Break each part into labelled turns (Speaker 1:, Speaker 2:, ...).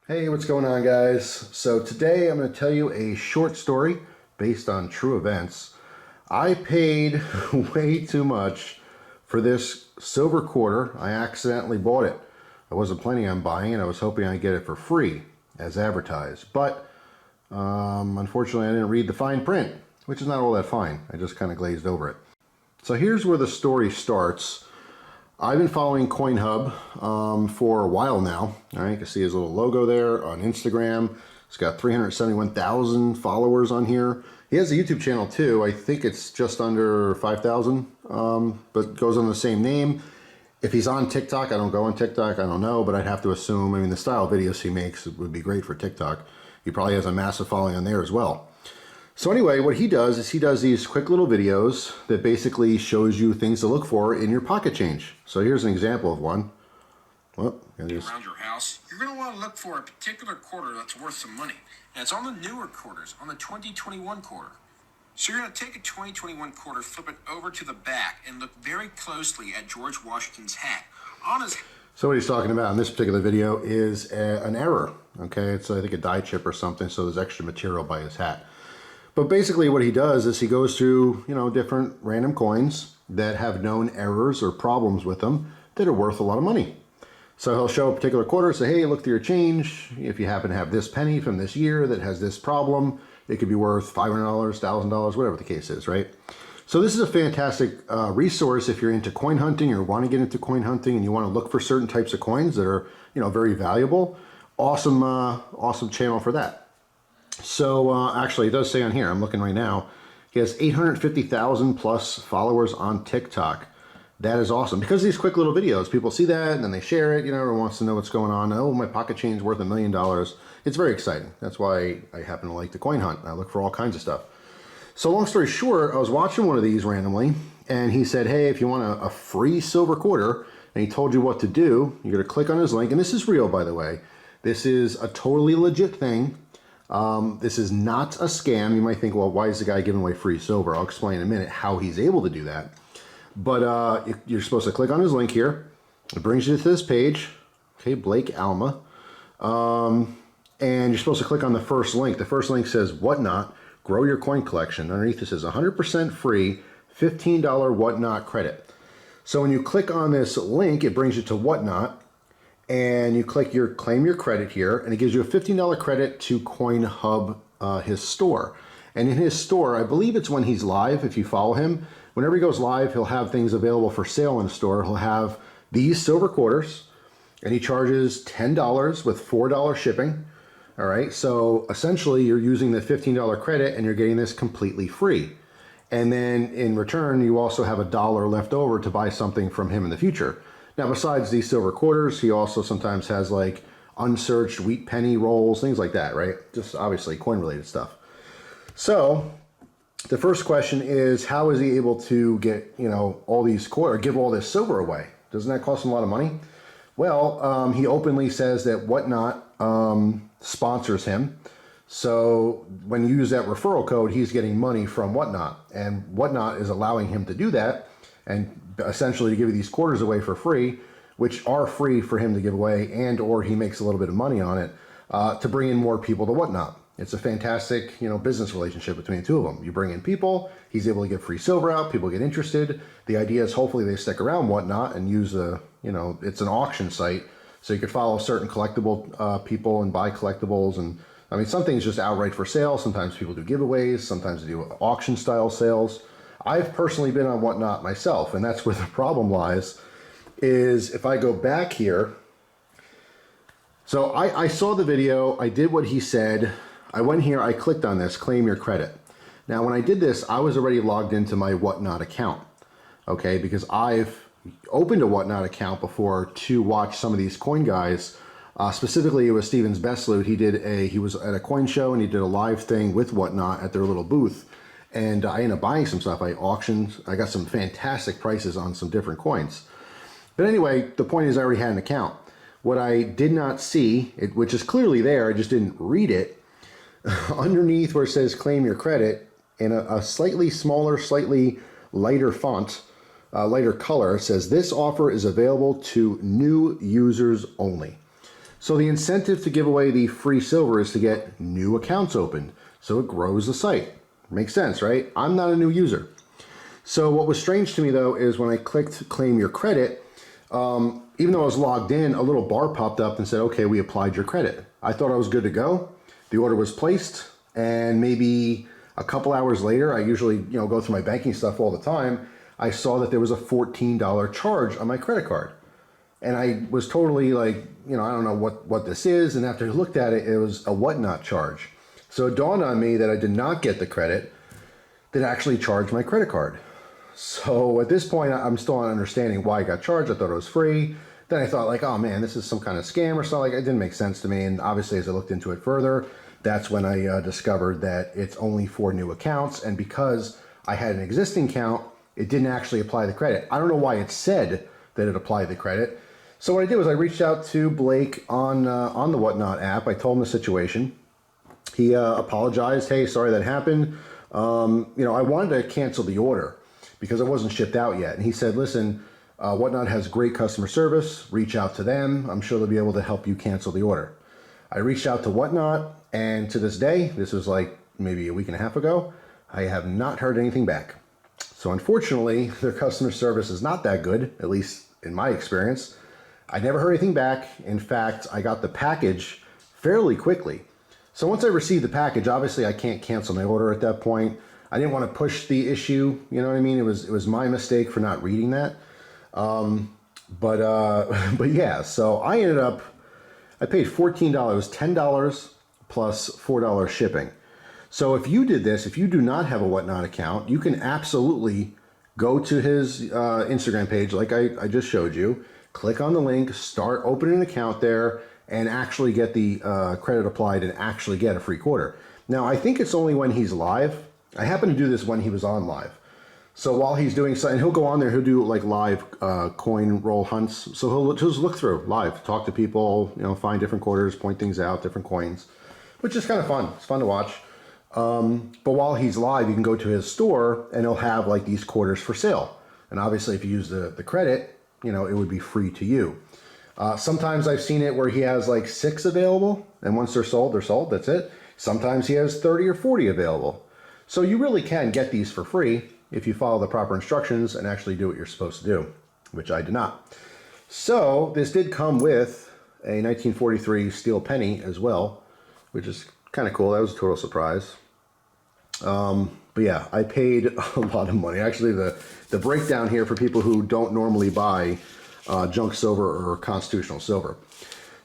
Speaker 1: Hey, what's going on, guys? So today I'm going to tell you a short story based on true events. I paid way too much for this silver quarter. I accidentally bought it. I wasn't planning on buying it. I was hoping I'd get it for free as advertised. But unfortunately, I didn't read the fine print, which is not all that fine. I just kind of glazed over it. So here's where the story starts. I've been following CoinHub for a while now. All right, you can see his little logo there on Instagram. He's got 371,000 followers on here. He has a YouTube channel too. I think it's just under 5,000, but goes on the same name. If he's on TikTok, I don't go on TikTok, I don't know, but I'd have to assume, I mean, the style of videos he makes would be great for TikTok. He probably has a massive following on there as well. So anyway, what he does is he does these quick little videos that basically shows you things to look for in your pocket change. So here's an example of one. Well,
Speaker 2: around your house, you're going to want to look for a particular quarter that's worth some money. And it's on the newer quarters, on the 2021 quarter. So you're going to take a 2021 quarter, flip it over to the back, and look very closely at George Washington's hat. On his
Speaker 1: So what he's talking about in this particular video is an error. Okay, it's I think a die chip or something, so there's extra material by his hat. But basically what he does is he goes through, different random coins that have known errors or problems with them that are worth a lot of money. So he'll show a particular quarter, say, hey, look through your change. If you happen to have this penny from this year that has this problem, it could be worth $500, $1,000, whatever the case is, right? So this is a fantastic resource if you're into coin hunting or want to get into coin hunting and you want to look for certain types of coins that are, very valuable. Awesome, awesome channel for that. So actually, it does say on here, I'm looking right now, he has 850,000 plus followers on TikTok. That is awesome. Because of these quick little videos, people see that and then they share it, everyone wants to know what's going on. Oh, my pocket chain's worth $1 million. It's very exciting. That's why I happen to like the coin hunt. I look for all kinds of stuff. So long story short, I was watching one of these randomly and he said, hey, if you want a free silver quarter, and he told you what to do, you're going to click on his link. And this is real, by the way. This is a totally legit thing. This is not a scam. You might think, well, why is the guy giving away free silver? I'll explain in a minute how he's able to do that. But you're supposed to click on his link here. It brings you to this page. Okay, Blake Alma. And you're supposed to click on the first link. The first link says, Whatnot, grow your coin collection. Underneath it says 100% free, $15 Whatnot credit. So when you click on this link, it brings you to Whatnot. And you click claim your credit here, and it gives you a $15 credit to CoinHub, his store. And in his store, I believe it's when he's live, if you follow him, whenever he goes live, he'll have things available for sale in the store. He'll have these silver quarters, and he charges $10 with $4 shipping. All right, so essentially you're using the $15 credit and you're getting this completely free. And then in return, you also have $1 left over to buy something from him in the future. Now, besides these silver quarters, he also sometimes has like unsearched wheat penny rolls, things like that, right? Just obviously coin-related stuff. So the first question is, how is he able to get, all these quarters, give all this silver away? Doesn't that cost him a lot of money? Well, he openly says that Whatnot sponsors him. So when you use that referral code, he's getting money from Whatnot, and Whatnot is allowing him to do that and essentially to give you these quarters away for free, which are free for him to give away, and or he makes a little bit of money on it to bring in more people to Whatnot. It's a fantastic, business relationship between the two of them. You bring in people, he's able to get free silver out, people get interested. The idea is hopefully they stick around Whatnot and use the, it's an auction site, so you could follow certain collectible people and buy collectibles. And I mean, some things just outright for sale. Sometimes people do giveaways, sometimes they do auction style sales. I've personally been on Whatnot myself, and that's where the problem lies, is if I go back here. So I saw the video, I did what he said, I went here, I clicked on this, claim your credit. Now when I did this, I was already logged into my Whatnot account, okay, because I've opened a Whatnot account before to watch some of these coin guys. Specifically, it was Steven's Best Loot. He was at a coin show and he did a live thing with Whatnot at their little booth. And I ended up buying some stuff. I got some fantastic prices on some different coins. But anyway, the point is I already had an account. What I did not see, which is clearly there, I just didn't read it, underneath where it says claim your credit, in a slightly smaller, slightly lighter font, lighter color, it says this offer is available to new users only. So the incentive to give away the free silver is to get new accounts opened. So it grows the site. Makes sense, right? I'm not a new user. So what was strange to me though is when I clicked claim your credit, even though I was logged in, a little bar popped up and said, okay, we applied your credit. I thought I was good to go. The order was placed, and maybe a couple hours later, I usually go through my banking stuff all the time, I saw that there was a $14 charge on my credit card. And I was totally like, I don't know what this is. And after I looked at it, it was a whatnot charge. So it dawned on me that I did not get the credit that actually charged my credit card. So at this point, I'm still not understanding why I got charged. I thought it was free. Then I thought like, oh man, this is some kind of scam or something. Like, it didn't make sense to me. And obviously, as I looked into it further, that's when I discovered that it's only for new accounts. And because I had an existing account, it didn't actually apply the credit. I don't know why it said that it applied the credit. So what I did was I reached out to Blake on the Whatnot app. I told him the situation. He apologized. Hey, sorry that happened. I wanted to cancel the order because it wasn't shipped out yet. And he said, listen, Whatnot has great customer service. Reach out to them. I'm sure they'll be able to help you cancel the order. I reached out to Whatnot, and to this day, this was like maybe a week and a half ago, I have not heard anything back. So unfortunately, their customer service is not that good, at least in my experience. I never heard anything back. In fact, I got the package fairly quickly. So once I received the package, obviously I can't cancel my order at that point. I didn't want to push the issue, you know what I mean? It was my mistake for not reading that. But yeah, so I paid $14, $10 plus $4 shipping. So if you did this, if you do not have a Whatnot account, you can absolutely go to his Instagram page like I just showed you, click on the link, start opening an account there, and actually get the credit applied and actually get a free quarter. Now, I think it's only when he's live. I happened to do this when he was on live. So while he's doing something, he'll go on there, he'll do like live coin roll hunts. So he'll just look through live, talk to people, find different quarters, point things out, different coins, which is kind of fun. It's fun to watch. But while he's live, you can go to his store and he'll have like these quarters for sale. And obviously if you use the credit, it would be free to you. Sometimes I've seen it where he has like 6 available, and once they're sold, that's it. Sometimes he has 30 or 40 available. So you really can get these for free if you follow the proper instructions and actually do what you're supposed to do, which I did not. So this did come with a 1943 steel penny as well, which is kind of cool. That was a total surprise. But yeah, I paid a lot of money. Actually, the breakdown here for people who don't normally buy junk silver or constitutional silver.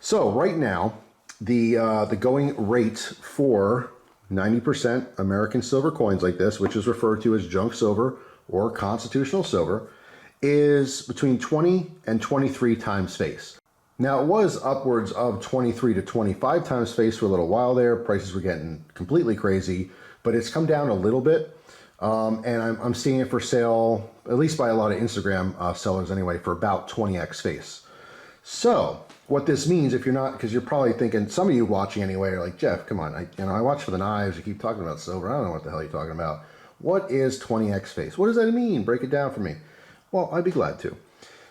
Speaker 1: So right now, the going rate for 90% American silver coins like this, which is referred to as junk silver or constitutional silver, is between 20 and 23 times face. Now, it was upwards of 23 to 25 times face for a little while there. Prices were getting completely crazy, but it's come down a little bit. And I'm seeing it for sale, at least by a lot of Instagram sellers anyway, for about 20x face. So what this means, if you're not, because you're probably thinking, some of you watching anyway are like, Jeff, come on, I watch for the knives, you keep talking about silver, I don't know what the hell you're talking about. What is 20x face? What does that mean? Break it down for me. Well, I'd be glad to.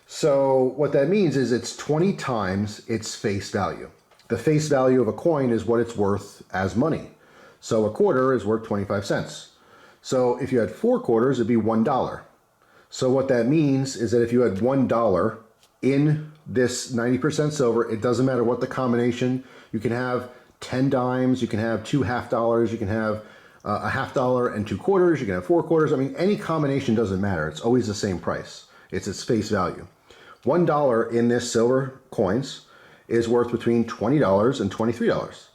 Speaker 1: So what that means is it's 20 times its face value. The face value of a coin is what it's worth as money. So a quarter is worth 25 cents. So if you had 4 quarters, it'd be $1. So what that means is that if you had $1 in this 90% silver, it doesn't matter what the combination. You can have 10 dimes, you can have 2 half dollars, you can have a half dollar and 2 quarters, you can have 4 quarters. I mean, any combination doesn't matter. It's always the same price. It's its face value. $1 in this silver coins is worth between $20 and $23.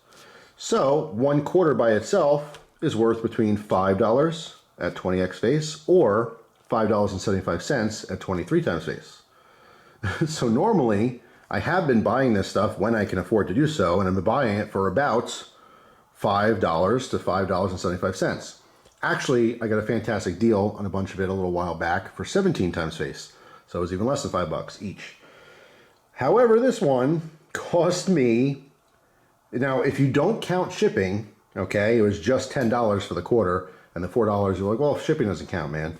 Speaker 1: So 1 quarter by itself is worth between $5 at 20x face or $5.75 at 23 times face. So normally I have been buying this stuff when I can afford to do so, and I've been buying it for about $5 to $5.75. Actually, I got a fantastic deal on a bunch of it a little while back for 17 times face. So it was even less than $5 each. However, this one cost me, now if you don't count shipping, okay, it was just $10 for the quarter, and the $4, you're like, well, shipping doesn't count, man.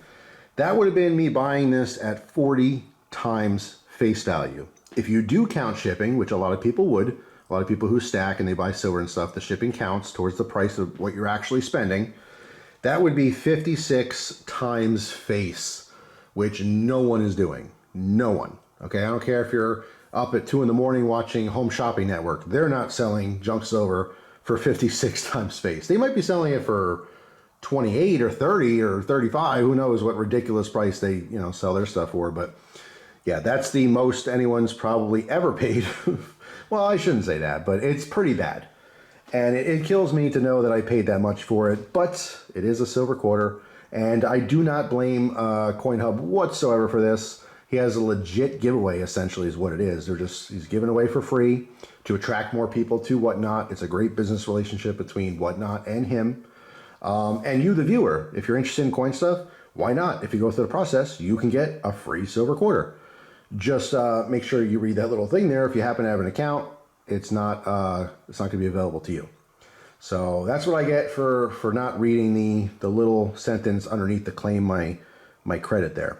Speaker 1: That would have been me buying this at 40 times face value. If you do count shipping, which a lot of people would, a lot of people who stack and they buy silver and stuff, the shipping counts towards the price of what you're actually spending. That would be 56 times face, which no one is doing. No one. Okay, I don't care if you're up at 2 in the morning watching Home Shopping Network. They're not selling junk silver for 56 times face. They might be selling it for 28 or 30 or 35. Who knows what ridiculous price they, sell their stuff for. But yeah, that's the most anyone's probably ever paid. Well, I shouldn't say that, but it's pretty bad. And it kills me to know that I paid that much for it, but it is a silver quarter, and I do not blame CoinHub whatsoever for this. He has a legit giveaway, essentially, is what it is. He's giving away for free to attract more people to Whatnot. It's a great business relationship between Whatnot and him. And you, the viewer, if you're interested in coin stuff, why not? If you go through the process, you can get a free silver quarter. Just make sure you read that little thing there. If you happen to have an account, it's not going to be available to you. So that's what I get for not reading the little sentence underneath to claim my credit there.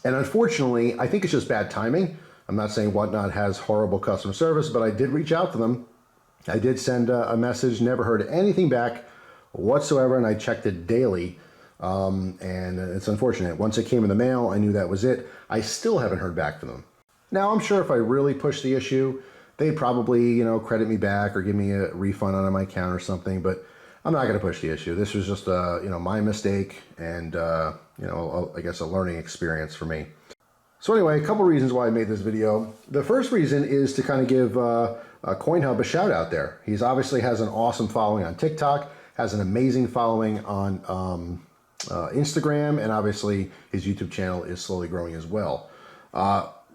Speaker 1: And unfortunately, I think it's just bad timing. I'm not saying Whatnot has horrible customer service, but I did reach out to them. I did send a message, never heard anything back whatsoever, and I checked it daily. And it's unfortunate. Once it came in the mail, I knew that was it. I still haven't heard back from them. Now, I'm sure if I really push the issue, they'd probably, credit me back or give me a refund on my account or something, but I'm not going to push the issue. This was just, my mistake and, I guess a learning experience for me. So anyway, a couple reasons why I made this video. The first reason is to kind of give CoinHub a shout out there. He's obviously has an awesome following on TikTok, has an amazing following on Instagram, and obviously his YouTube channel is slowly growing as well.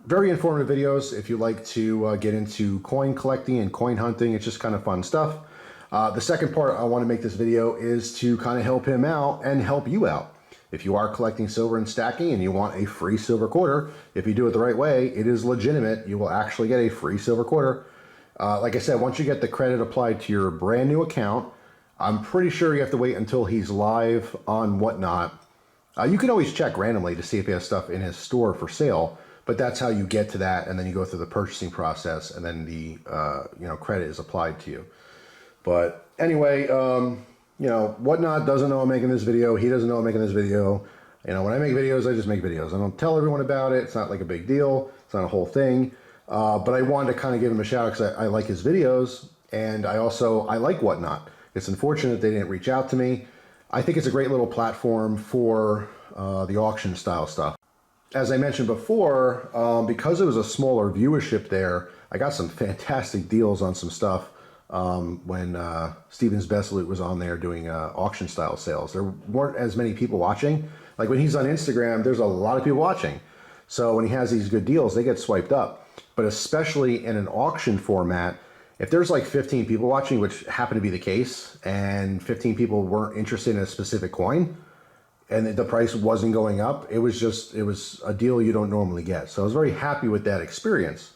Speaker 1: Very informative videos if you like to get into coin collecting and coin hunting. It's just kind of fun stuff. The second part I want to make this video is to kind of help him out and help you out. If you are collecting silver and stacking and you want a free silver quarter, if you do it the right way, it is legitimate. You will actually get a free silver quarter. Like I said, once you get the credit applied to your brand new account, I'm pretty sure you have to wait until he's live on Whatnot. You can always check randomly to see if he has stuff in his store for sale, but that's how you get to that, and then you go through the purchasing process, and then the credit is applied to you. But anyway, Whatnot doesn't know I'm making this video. He doesn't know I'm making this video. When I make videos, I just make videos. I don't tell everyone about it. It's not like a big deal. It's not a whole thing. But I wanted to kind of give him a shout out because I like his videos, and I like Whatnot. It's unfortunate they didn't reach out to me. I think it's a great little platform for the auction style stuff. As I mentioned before, because it was a smaller viewership there, I got some fantastic deals on some stuff when Steven's Best Loot was on there doing auction style sales. There weren't as many people watching. Like when he's on Instagram, there's a lot of people watching. So when he has these good deals, they get swiped up. But especially in an auction format, if there's like 15 people watching, which happened to be the case, and 15 people weren't interested in a specific coin, and the price wasn't going up, it was a deal you don't normally get. So I was very happy with that experience.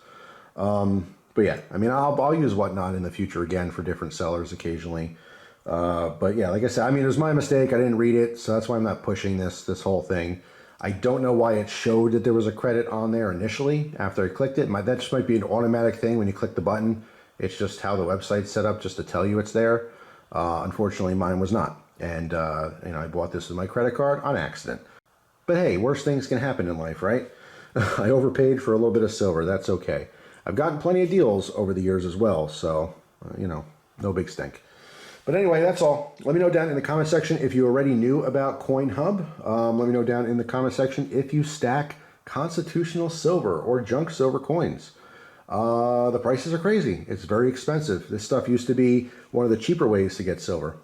Speaker 1: But yeah, I'll use Whatnot in the future again for different sellers occasionally. But yeah, like I said, it was my mistake. I didn't read it, so that's why I'm not pushing this whole thing. I don't know why it showed that there was a credit on there initially after I clicked it. That just might be an automatic thing when you click the button. It's just how the website's set up just to tell you it's there. Unfortunately, mine was not. And, I bought this with my credit card on accident. But hey, worse things can happen in life, right? I overpaid for a little bit of silver. That's okay. I've gotten plenty of deals over the years as well. So, no big stink. But anyway, that's all. Let me know down in the comment section if you already knew about CoinHub. Let me know down in the comment section if you stack constitutional silver or junk silver coins. The prices are crazy. It's very expensive. This stuff used to be one of the cheaper ways to get silver.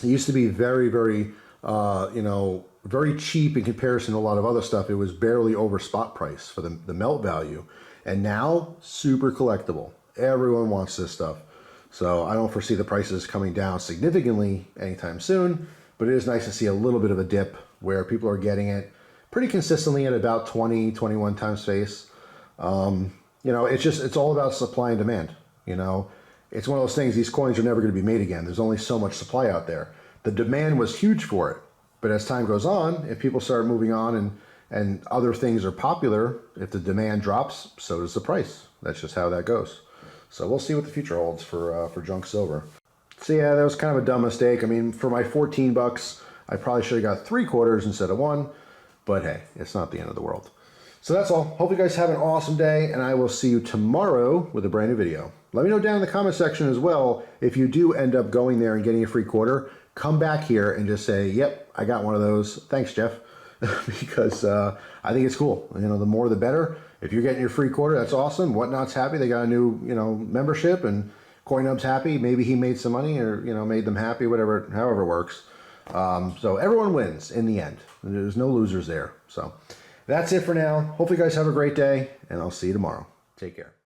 Speaker 1: It used to be very, very, very cheap in comparison to a lot of other stuff. It was barely over spot price for the melt value. And now, super collectible. Everyone wants this stuff. So I don't foresee the prices coming down significantly anytime soon, but it is nice to see a little bit of a dip where people are getting it pretty consistently at about 20, 21 times face. It's all about supply and demand. It's one of those things, these coins are never going to be made again. There's only so much supply out there. The demand was huge for it. But as time goes on, if people start moving on and other things are popular, if the demand drops, so does the price. That's just how that goes. So we'll see what the future holds for junk silver. So yeah, that was kind of a dumb mistake. I mean, for my 14 bucks, I probably should have got 3/4 instead of 1, but hey, it's not the end of the world. So that's all. Hope you guys have an awesome day, and I will see you tomorrow with a brand new video. Let me know down in the comment section as well, if you do end up going there and getting a free quarter, come back here and just say, yep, I got one of those. Thanks, Jeff. Because I think it's cool. You know, the more the better. If you're getting your free quarter, that's awesome. Whatnot's happy. They got a new, you know, membership, and CoinHub's happy. Maybe he made some money, or, you know, made them happy, whatever, however it works. So everyone wins in the end. There's no losers there. So that's it for now. Hopefully you guys have a great day, and I'll see you tomorrow. Take care.